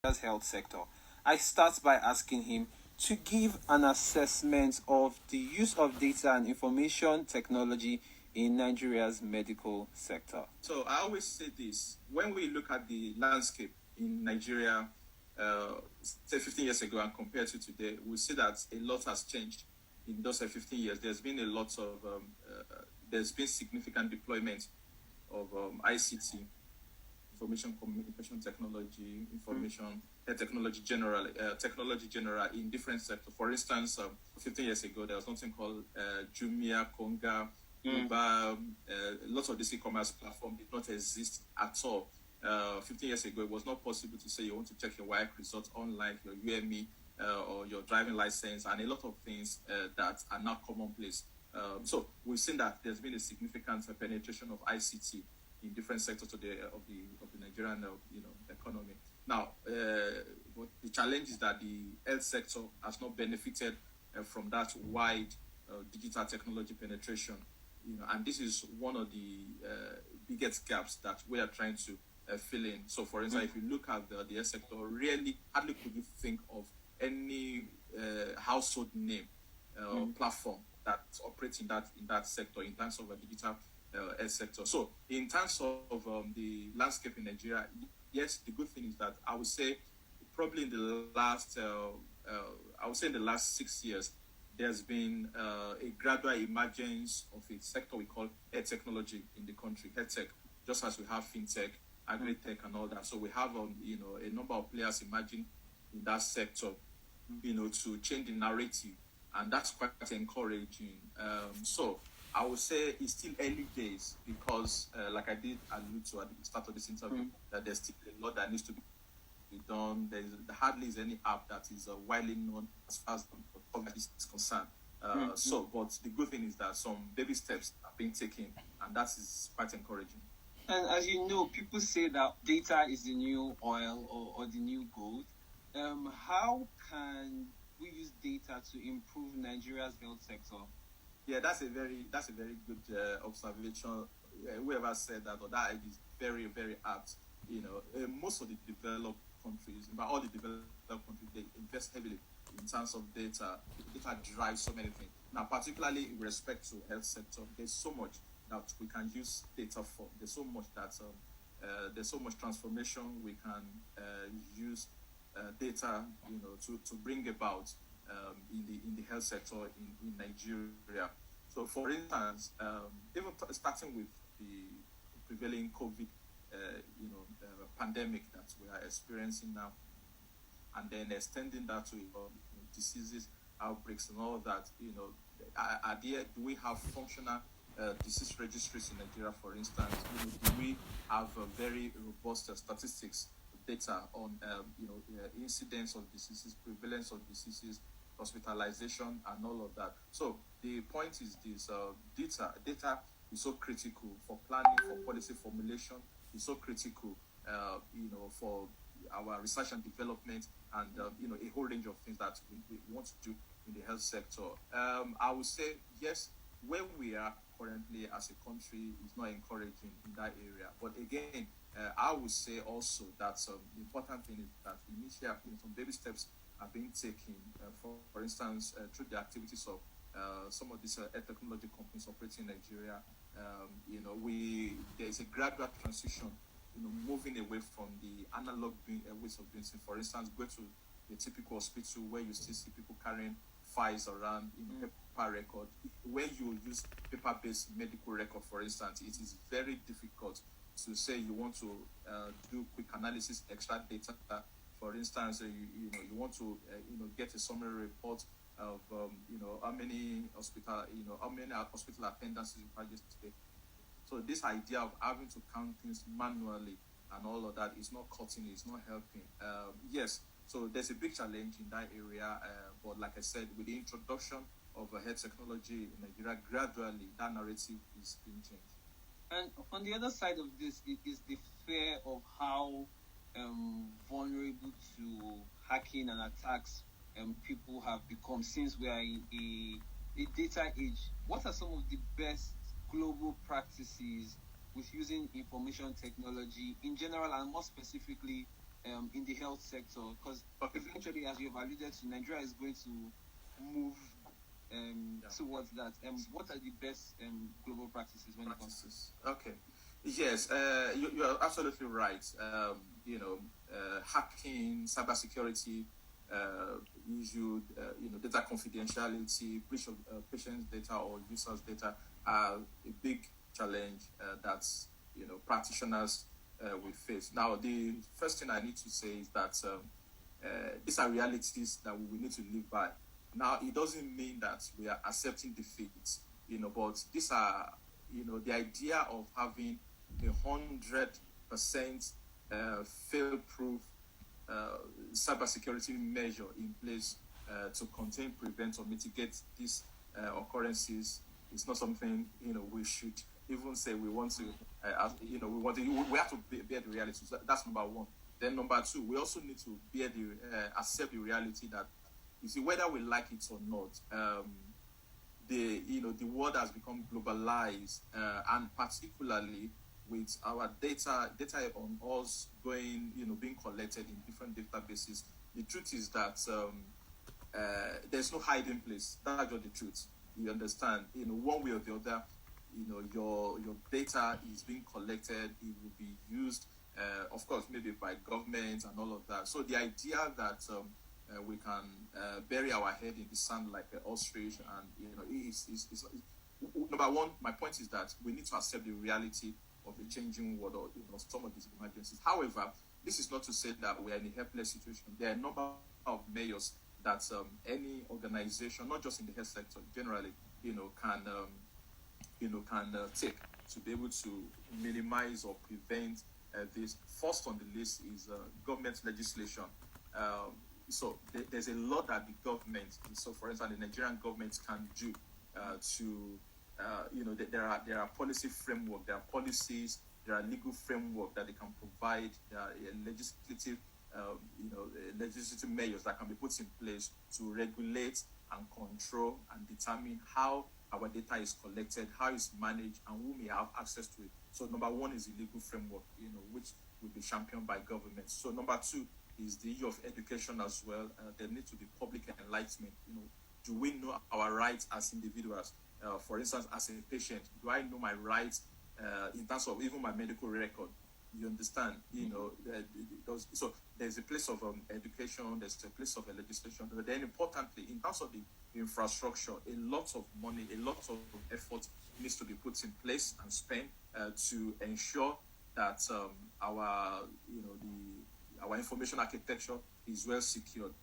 Nigeria's health sector. I start by asking him to give an assessment of the use of data and information technology in Nigeria's medical sector. So I always say this: when we look at the landscape in Nigeria, say 15 years ago and compared to today, we see that a lot has changed in those 15 years. There's been a lot of there's been significant deployment of ICT, information communication technology, technology general in different sectors. For instance, 15 years ago, there was something called Jumia, Konga, Uber. Lots of these e-commerce platforms did not exist at all. 15 years ago, it was not possible to say you want to check your WAEC results online, your UME, or your driving license, and a lot of things that are now commonplace. So we've seen that there's been a significant penetration of ICT in different sectors of the Nigerian economy. Now, but the challenge is that the health sector has not benefited from that wide digital technology penetration. And this is one of the biggest gaps that we are trying to fill in. So, for instance, if you look at the health sector, hardly could you think of any household name platform that operates in that sector in terms of a digital health sector. So, in terms of the landscape in Nigeria, yes, the good thing is that I would say probably in the last 6 years, there's been a gradual emergence of a sector we call health technology in the country, health tech, just as we have fintech, agri-tech, and all that. So we have a number of players emerging in that sector, to change the narrative, and that's quite encouraging. So I would say it's still early days because, like I did allude to at the start of this interview, that there's still a lot that needs to be done. There hardly is any app that is widely known as far as this is concerned. But the good thing is that some baby steps are being taken, and that is quite encouraging. And as you know, people say that data is the new oil or the new gold. How can we use data to improve Nigeria's health sector? Yeah, that's a very good observation. Whoever said that, or that is very, very apt. Most of the developed countries, in fact, all the developed countries, they invest heavily in terms of data. Data drives so many things. Now, particularly in respect to health sector, there's so much that we can use data for. There's so much there's so much transformation we can use data, to bring about in the health sector in Nigeria. So, for instance, even starting with the prevailing COVID, pandemic that we are experiencing now, and then extending that to diseases, outbreaks, and all that. Do we have functional disease registries in Nigeria, for instance? Do we have very robust statistics data on incidence of diseases, prevalence of diseases, hospitalization, and all of that? So the point is this: data is so critical for planning, for policy formulation. It's so critical, for our research and development, and a whole range of things that we want to do in the health sector. I would say yes, where we are currently as a country is not encouraging in that area. But again, I would say also that the important thing is that initially some baby steps are being taken. For instance, through the activities of some of these technology companies operating in Nigeria. There is a gradual transition, moving away from the analog ways of doing things. For instance, go to a typical hospital where you still see people carrying files around, paper record. Where you use paper-based medical record, for instance, it is very difficult to say you want to do quick analysis, extract data. For instance, you want to get a summary report of how many hospital attendances you had yesterday. So this idea of having to count things manually and all of that is not cutting it, it's not helping. Yes, so there's a big challenge in that area, but like I said, with the introduction of health technology in Nigeria, gradually that narrative is being changed. And on the other side of this, it is the fear of how vulnerable to hacking and attacks people have become since we are in a data age. What are some of the best global practices with using information technology in general, and more specifically in the health sector? Because eventually, as you've alluded to, Nigeria is going to move towards that. What are the best global practices when it comes to this? Okay. Yes, you are absolutely right. Hacking, cybersecurity, issue, data confidentiality, breach of patients' data or users' data are a big challenge that practitioners will face. Now, the first thing I need to say is that these are realities that we need to live by. Now, it doesn't mean that we are accepting defeat, but these are, the idea of having 100% fail-proof cybersecurity measure in place to contain, prevent, or mitigate these occurrences is not something we should even say we want to. We have to bear the reality. So that's number one. Then number two, we also need to accept the reality that, you see, whether we like it or not, the world has become globalized, and particularly with our data on us being collected in different databases. The truth is that there's no hiding place. That's just the truth. You understand? One way or the other, your data is being collected. It will be used, of course, maybe by governments and all of that. So the idea that we can bury our head in the sand like an ostrich, and number one, my point is that we need to accept the reality of the changing world, or some of these emergencies. However, this is not to say that we are in a helpless situation. There are a number of measures that any organization, not just in the health sector, generally, can take to be able to minimize or prevent this. First on the list is government legislation. So there's a lot that the government, so for instance, the Nigerian government can do there are policy framework, there are policies, there are legal framework that they can provide, there are legislative measures that can be put in place to regulate and control and determine how our data is collected, how it's managed, and who may have access to it. So number one is the legal framework, which will be championed by government. So number two is the issue of education as well. There needs to be public enlightenment. Do we know our rights as individuals? For instance, as a patient, do I know my rights in terms of even my medical record? You understand? So there's a place of education, there's a place of legislation. But then importantly, in terms of the infrastructure, a lot of money, a lot of effort needs to be put in place and spent to ensure that our information architecture is well secured.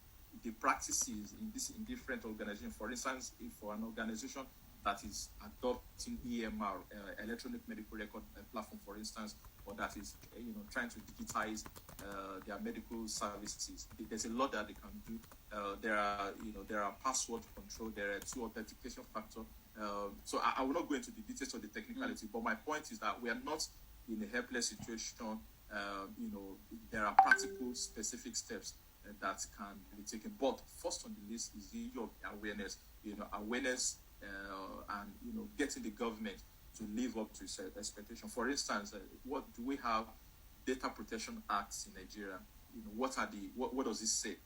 The practices in different organizations, for instance, if for an organization that is adopting EMR, electronic medical record platform, for instance, or that is trying to digitize their medical services, there's a lot that they can do. There are password control, there are 2 authentication factor. So I will not go into the details of the technicality, but my point is that we are not in a helpless situation. There are practical, specific steps that can be taken. But first on the list is the issue of awareness. Awareness and getting the government to live up to its expectation. For instance, what do we have? Data Protection Acts in Nigeria. What does it say?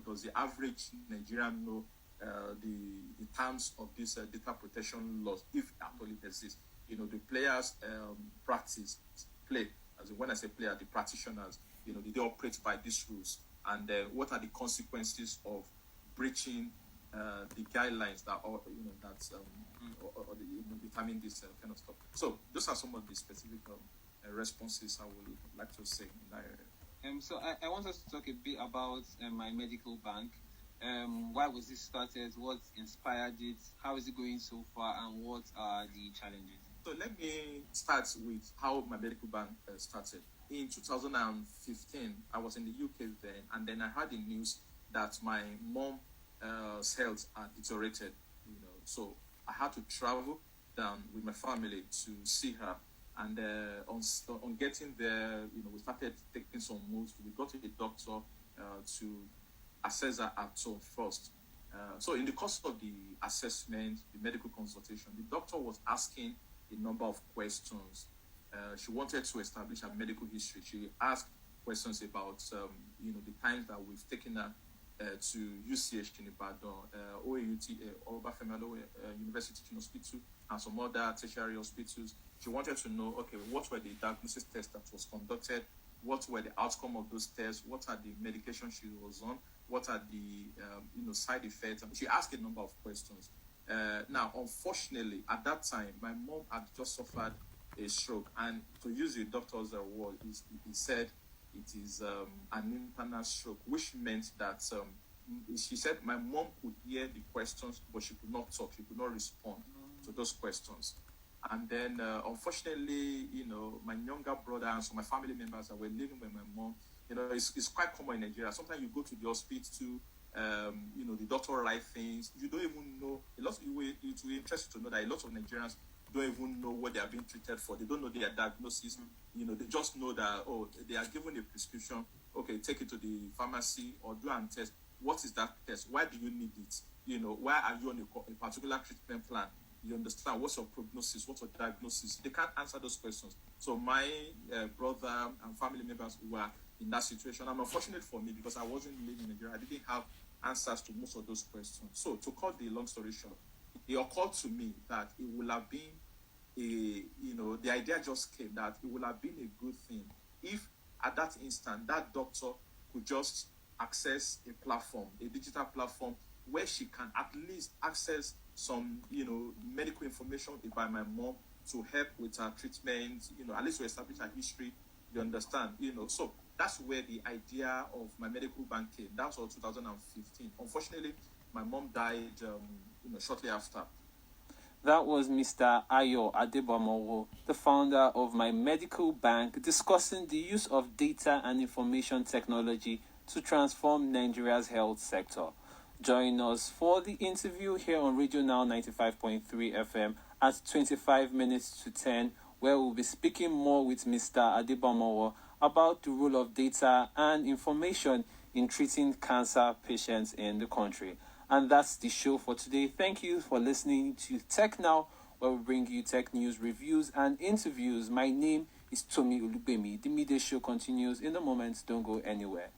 Does the average Nigerian know the terms of this data protection laws, if at all it exists? The players play. As when I say player, the practitioners. They operate by these rules, and what are the consequences of breaching the guidelines that determine this kind of stuff. So those are some of the specific responses I would like to say in that area. So I want us to talk a bit about MyMedicalBank. Why was this started? What inspired it? How is it going so far? And what are the challenges? So let me start with how MyMedicalBank started. In 2015, I was in the UK then, and then I heard the news that my mom's health had deteriorated. So I had to travel down with my family to see her. And on getting there, we started taking some moves. We got to the doctor to assess her at home first. So in the course of the assessment, the medical consultation, the doctor was asking a number of questions. She wanted to establish her medical history. She asked questions about, the times that we've taken her to UCH in Ibadan, OAUT, Obafemi University Teaching Hospital, and some other tertiary hospitals. She wanted to know, okay, what were the diagnosis tests that was conducted? What were the outcome of those tests? What are the medications she was on? What are the side effects? And she asked a number of questions. Now, unfortunately, at that time, my mom had just suffered a stroke, and to use the doctor's word, he said it is an internal stroke, which meant that she said my mom could hear the questions, but she could not talk, she could not respond to those questions. And then, unfortunately, my younger brother and some of my family members that were living with my mom, it's quite common in Nigeria. Sometimes you go to the hospital, the doctor writes things. You don't even know. It will be interesting to know that a lot of Nigerians don't even know what they are being treated for. They don't know their diagnosis. They just know that, they are given a prescription. Okay, take it to the pharmacy or do an test. What is that test? Why do you need it? Why are you on a particular treatment plan? You understand? What's your prognosis? What's your diagnosis? They can't answer those questions. So my brother and family members were in that situation. I'm unfortunate for me because I wasn't living in Nigeria. I didn't have answers to most of those questions. So to cut the long story short, it occurred to me that it would have been the idea just came that it would have been a good thing if at that instant that doctor could just access a platform, a digital platform, where she can at least access some, medical information about my mom to help with her treatment, at least to establish her history, you understand, So that's where the idea of my medical bank came. That was 2015. Unfortunately, my mom died, shortly after. That was Mr. Ayo Adebamoro, the founder of My Medical Bank, discussing the use of data and information technology to transform Nigeria's health sector. Join us for the interview here on RadioNow 95.3 FM at 25 minutes to 10, where we'll be speaking more with Mr. Adebamoro about the role of data and information in treating cancer patients in the country. And that's the show for today. Thank you for listening to TechNow, where we bring you tech news, reviews, and interviews. My name is Tomi Ulubemi. The midday show continues in a moment. Don't go anywhere.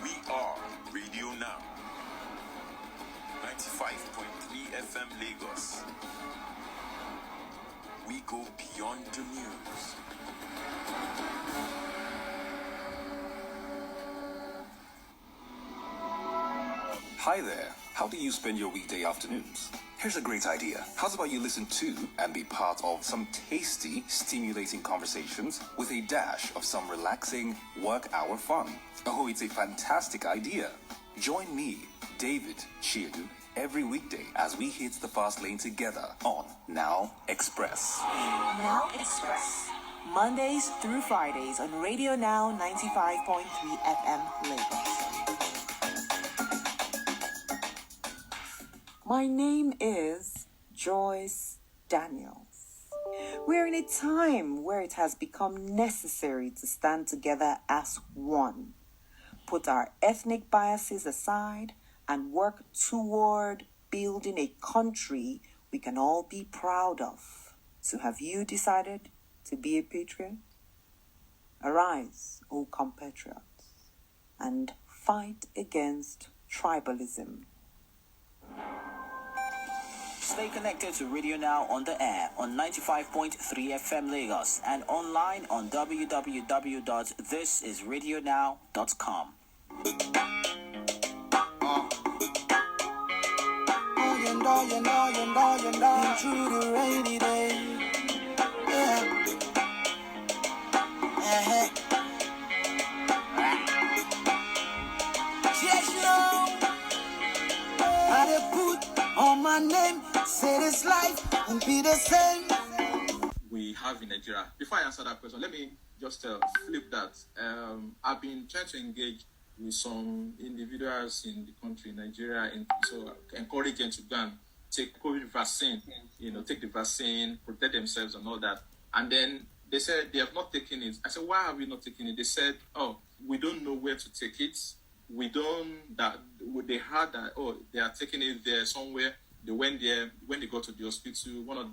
We are Radio Now, 95.3 FM Lagos. We go beyond the news. Hi there. How do you spend your weekday afternoons? Here's a great idea. How's about you listen to and be part of some tasty, stimulating conversations with a dash of some relaxing work hour fun? Oh, it's a fantastic idea. Join me, David Chiedu, every weekday as we hit the fast lane together on Now Express. Now Express. Mondays through Fridays on Radio Now 95.3 FM Lagos. My name is Joyce Daniels. We're in a time where it has become necessary to stand together as one, put our ethnic biases aside, and work toward building a country we can all be proud of. So have you decided to be a patriot? Arise, O compatriots, and fight against tribalism. Stay connected to Radio Now on the air on 95.3 FM Lagos and online on www.thisisradionow.com. Through the rainy day. Yeah. I put on my name, say this life won't be the same. We have in Nigeria. Before I answer that question, let me just flip that. I've been trying to engage with some individuals in the country, Nigeria, and so encourage them to go and take COVID vaccine, take the vaccine, protect themselves and all that. And then they said they have not taken it. I said, why have you not taken it? They said, we don't know where to take it. They heard that, they are taking it there somewhere. they went there. When they got to the hospital, one of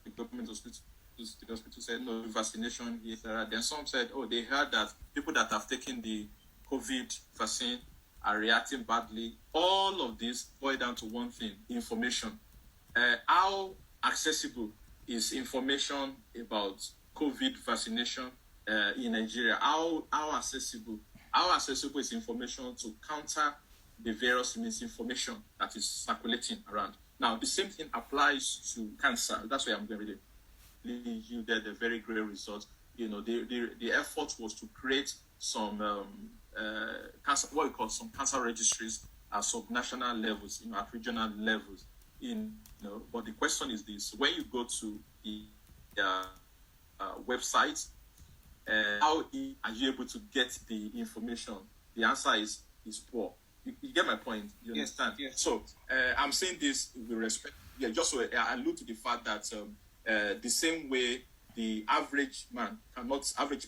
the government hospitals, the hospital said, no, vaccination here. Then some said, oh, they heard that people that have taken the COVID vaccine are reacting badly. All of this boil down to one thing: information. How accessible is information about COVID vaccination in Nigeria? How accessible is information to counter the various misinformation that is circulating around? Now, the same thing applies to cancer. That's why I'm going to yielded a very great result. The effort was to create some cancer, what we call some cancer registries at subnational levels, at regional levels. But the question is this: when you go to the website, how are you able to get the information? The answer is poor. You get my point? You understand? Yes. So I'm saying this with respect. Yeah, just so I allude to the fact that the same way the average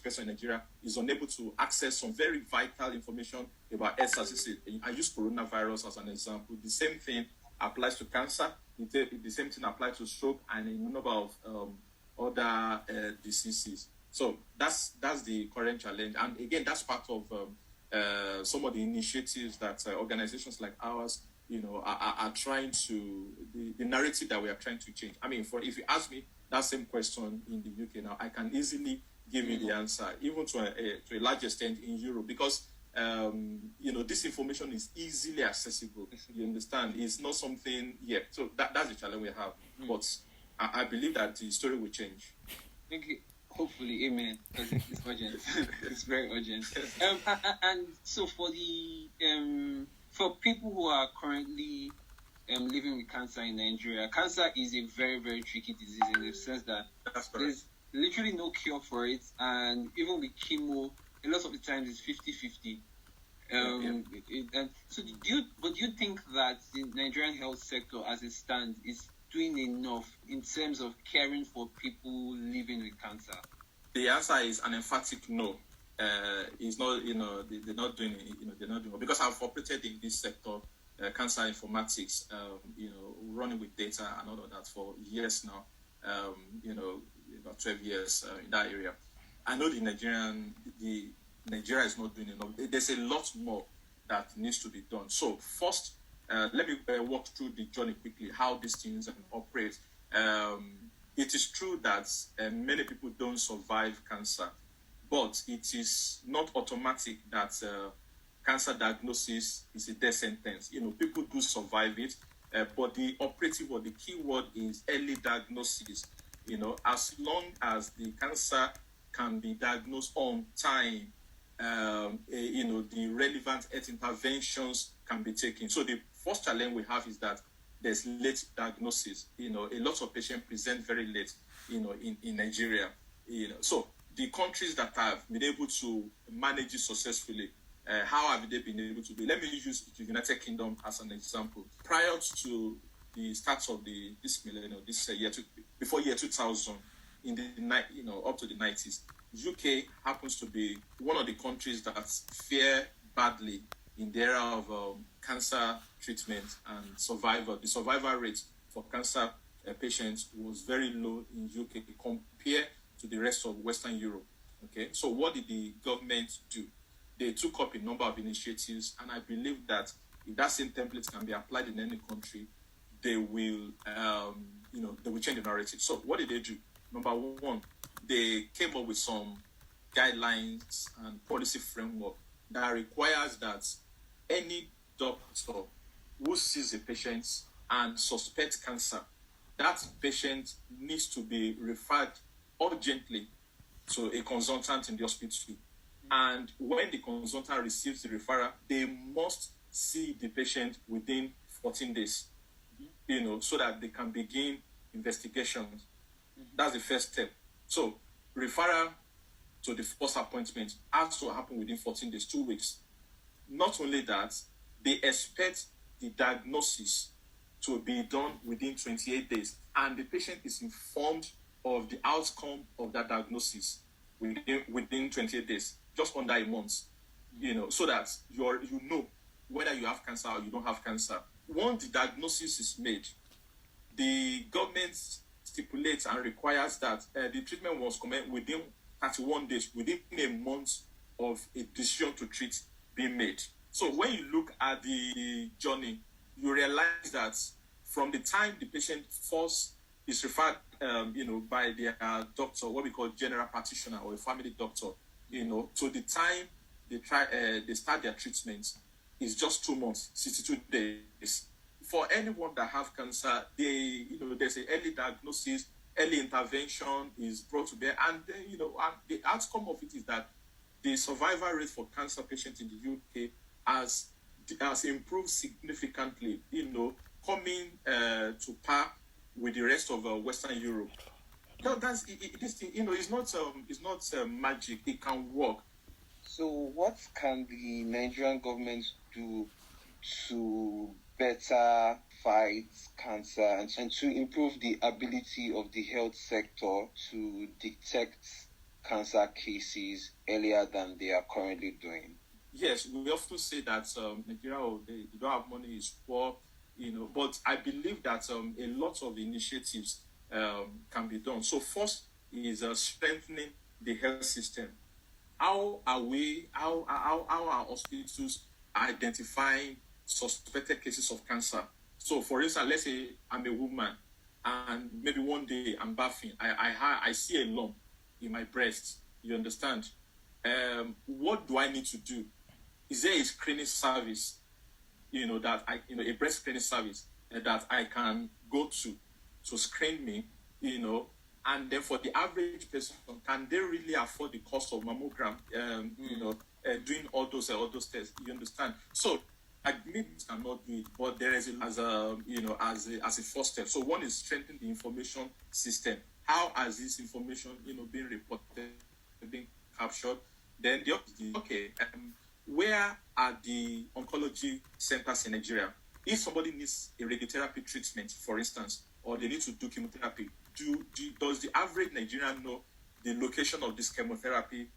person in Nigeria is unable to access some very vital information about health services. I use coronavirus as an example. The same thing applies to cancer. The same thing applies to stroke and a number of other diseases. So that's the current challenge. And again, that's part of some of the initiatives that organizations like ours, are trying to, the narrative that we are trying to change. I mean, if you ask me that same question in the UK now, I can easily give you the answer, even to a large extent in Europe, because this information is easily accessible. You understand? It's not something yet. So that's the challenge we have. But I believe that the story will change. Thank you. Hopefully, amen. Because it's urgent. It's very urgent. And so for people who are currently living with cancer in Nigeria, cancer is a very, very tricky disease in the sense that there's literally no cure for it, and even with chemo, a lot of the times it's 50-50. And so do you think that the Nigerian health sector as it stands is doing enough in terms of caring for people living with cancer? The answer is an emphatic no. It's not, they're not doing it, they're not doing it. Because I've operated in this sector, cancer informatics, running with data and all of that for years now, about 12 years in that area. I know Nigeria is not doing enough. There's a lot more that needs to be done. So first, let me walk through the journey quickly, how these things operate. It is true that many people don't survive cancer, but it is not automatic that cancer diagnosis is a death sentence. People do survive it, but the operative or the key word is early diagnosis. As long as the cancer can be diagnosed on time, the relevant health interventions can be taken. So the first challenge we have is that there's late diagnosis. A lot of patients present very late, in Nigeria. So the countries that have been able to manage it successfully, how have they been able to do it? Let me use the United Kingdom as an example. Prior to the start of this millennium, before year 2000, in the up to the 90s, UK happens to be one of the countries that fare badly in the area of cancer treatment and survival. The survival rate for cancer patients was very low in UK compared to the rest of Western Europe. Okay, so what did the government do? They took up a number of initiatives, and I believe that if that same template can be applied in any country, they will, they will change the narrative. So what did they do? Number one, they came up with some guidelines and policy framework that requires that any doctor who sees a patient and suspects cancer, that patient needs to be referred urgently to a consultant in the hospital. And when the consultant receives the referral, they must see the patient within 14 days, so that they can begin investigations. That's the first step. So referral to the first appointment has to happen within 14 days, 2 weeks. Not only that, they expect the diagnosis to be done within 28 days, and the patient is informed of the outcome of that diagnosis within 28 days, just under a month, so that you know whether you have cancer or you don't have cancer. Once the diagnosis is made, the government stipulates and requires that the treatment must commence within 31 days, within a month of a decision to treat being made. So when you look at the journey, you realize that from the time the patient first is referred, by their doctor, what we call general practitioner or a family doctor, to the time they start their treatment is just 2 months, 62 days. For anyone that have cancer, there's an early diagnosis, early intervention is brought to bear, and and the outcome of it is that the survival rate for cancer patients in the UK has improved significantly, coming to par with the rest of Western Europe. This thing, it's not magic. It can work. So, what can the Nigerian government do to better fight cancer and to improve the ability of the health sector to detect cancer cases earlier than they are currently doing? Yes, we often say that Nigeria, they don't have money, is poor, but I believe that a lot of initiatives can be done. So first is strengthening the health system. How are our hospitals identifying suspected cases of cancer? So for instance, let's say I'm a woman and maybe one day I'm bathing, I see a lump in my breast, you understand? What do I need to do? Is there a screening service, that a breast screening service that I can go to screen me, and then for the average person, can they really afford the cost of mammogram, doing all those tests, you understand? So admit cannot do it, but there is as a first step. So one is strengthening the information system. How has this information, been reported, being captured? Then where are the oncology centers in Nigeria? If somebody needs a radiotherapy treatment, for instance, or they need to do chemotherapy, does the average Nigerian know the location of these chemotherapy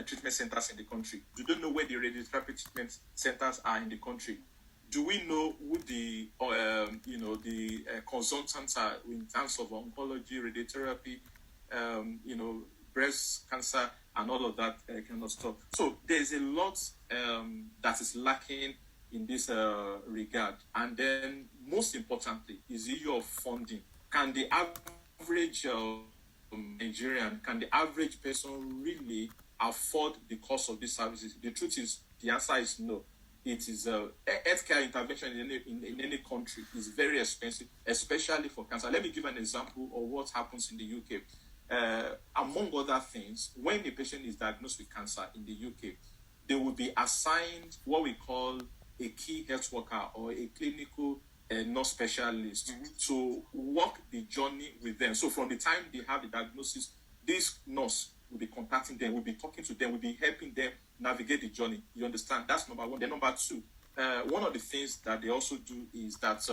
treatment centers in the country? Do they know where the radiotherapy treatment centers are in the country? Do we know who the consultants are in terms of oncology, radiotherapy, breast cancer, and all of that kind of stuff? So there's a lot that is lacking in this regard. And then most importantly is the issue of funding. Can the average Nigerian, can the average person really afford the cost of these services? The truth is, the answer is no. It is healthcare intervention in any country is very expensive, especially for cancer. Let me give an example of what happens in the UK. Among other things, when a patient is diagnosed with cancer in the UK, they will be assigned what we call a key health worker or a clinical nurse specialist to walk the journey with them. So from the time they have the diagnosis, this nurse will be contacting them, will be talking to them, will be helping them navigate the journey. You understand? That's number one. Then number two, one of the things that they also do is that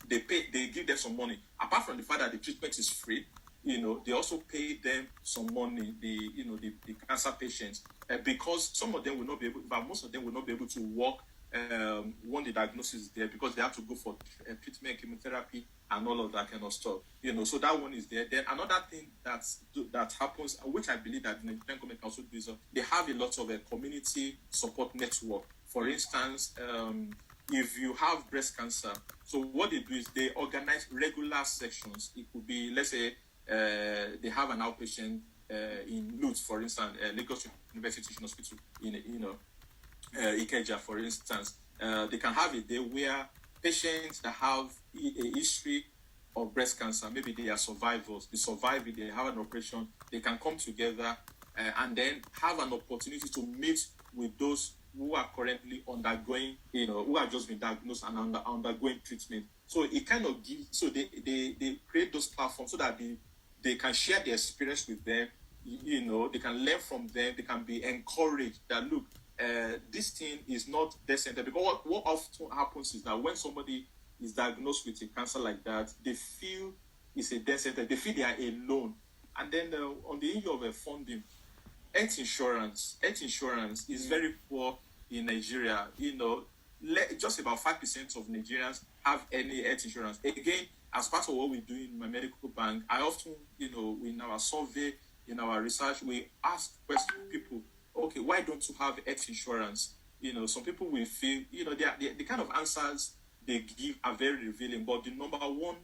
they give them some money. Apart from the fact that the treatment is free, they also pay them some money, the cancer patients, because some of them will not be able, but most of them will not be able to walk when the diagnosis is there, because they have to go for treatment, chemotherapy, and all of that kind of stuff. So that one is there. Then another thing that happens, which I believe that the Nigerian government can also do, is they have a lot of a community support network. For instance, if you have breast cancer, so what they do is they organize regular sections. It could be, let's say, they have an outpatient in Lutz, for instance, Lagos University Teaching Hospital in Ikeja, for instance. They can have a day where patients that have a history of breast cancer, maybe they are survivors, they survive it, they have an operation, they can come together and then have an opportunity to meet with those who are currently undergoing, who have just been diagnosed and undergoing treatment. So it kind of gives, so they create those platforms so that they can share their experience with them, they can learn from them, they can be encouraged that, look, this thing is not death-centered. Because what often happens is that when somebody is diagnosed with a cancer like that, they feel it's a death-centered, they feel they are alone. And then on the issue of funding, health insurance is very poor in Nigeria. Just about 5% of Nigerians have any health insurance. Again, as part of what we do in my medical bank, I often, in our survey, in our research, we ask people, okay, why don't you have health insurance? Some people will feel, the kind of answers they give are very revealing. But the number one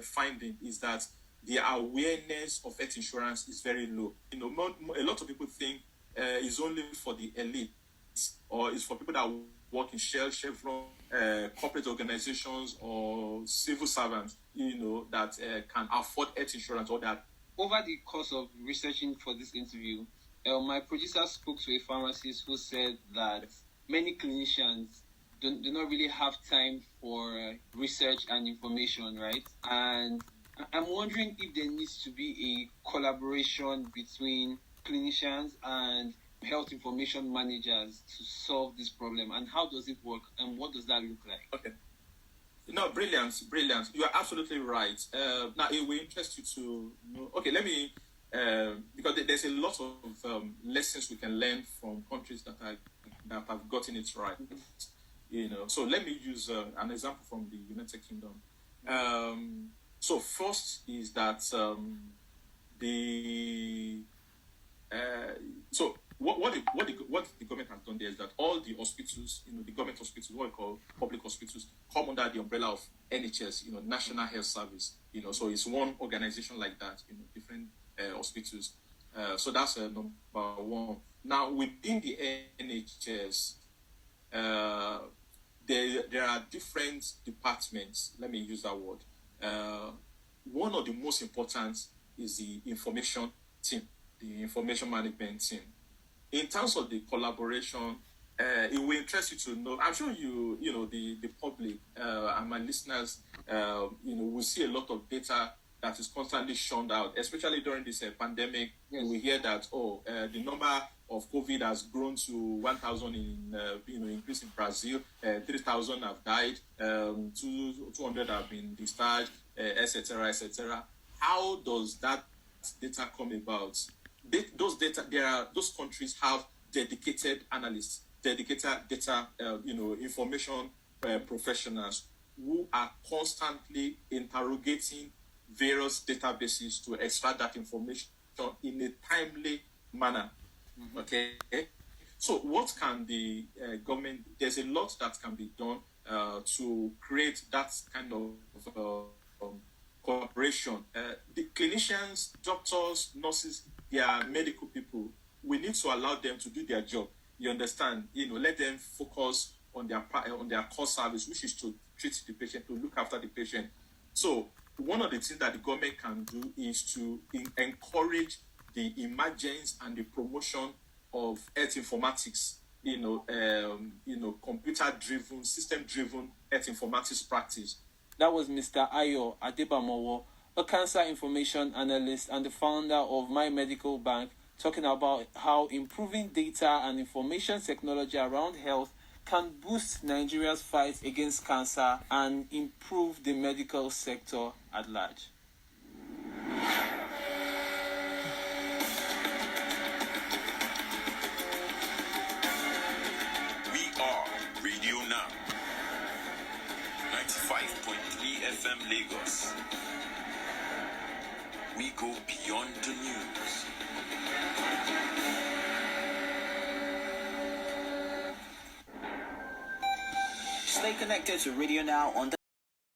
finding is that the awareness of health insurance is very low. A lot of people think it's only for the elite, or it's for people that work in Shell, Chevron, corporate organizations, or civil servants, that can afford health insurance, or that. Over the course of researching for this interview, my producer spoke to a pharmacist who said that many clinicians do not really have time for research and information, right? And I'm wondering if there needs to be a collaboration between clinicians and health information managers to solve this problem. And how does it work? And what does that look like? Okay. No, brilliant. You are absolutely right. Now, it will interest you to know. Okay, let me, because there's a lot of lessons we can learn from countries that have gotten it right. So let me use an example from the United Kingdom. So first is that what the government has done there is that all the hospitals, the government hospitals, what we call public hospitals, come under the umbrella of NHS, National Health Service. So it's one organization like that, different hospitals. So that's number one. Now within the NHS, there are different departments. Let me use that word. One of the most important is the information team, the information management team. In terms of the collaboration, it will interest you to know. I'm sure the public and my listeners, will see a lot of data that is constantly shunned out, especially during this pandemic. Yes. We hear that the number of COVID has grown to 1,000 increase in Brazil, 3,000 have died, 200 have been discharged, etc., etc. How does that data come about? Those countries have dedicated analysts, dedicated data, information professionals who are constantly interrogating various databases to extract that information in a timely manner. Mm-hmm. Okay. So what can the government? There's a lot that can be done to create that kind of cooperation. The clinicians, doctors, nurses, they are medical people. We need to allow them to do their job. You understand? Let them focus on their core service, which is to treat the patient, to look after the patient. So one of the things that the government can do is to encourage the emergence and the promotion of health informatics. Computer-driven, system-driven health informatics practice. That was Mr. Ayo Adebamowo, a cancer information analyst and the founder of MyMedicalBank, talking about how improving data and information technology around health can boost Nigeria's fight against cancer and improve the medical sector at large. We are RadioNow 95.3 FM Lagos. We go beyond the news. Stay connected to Radio Now on the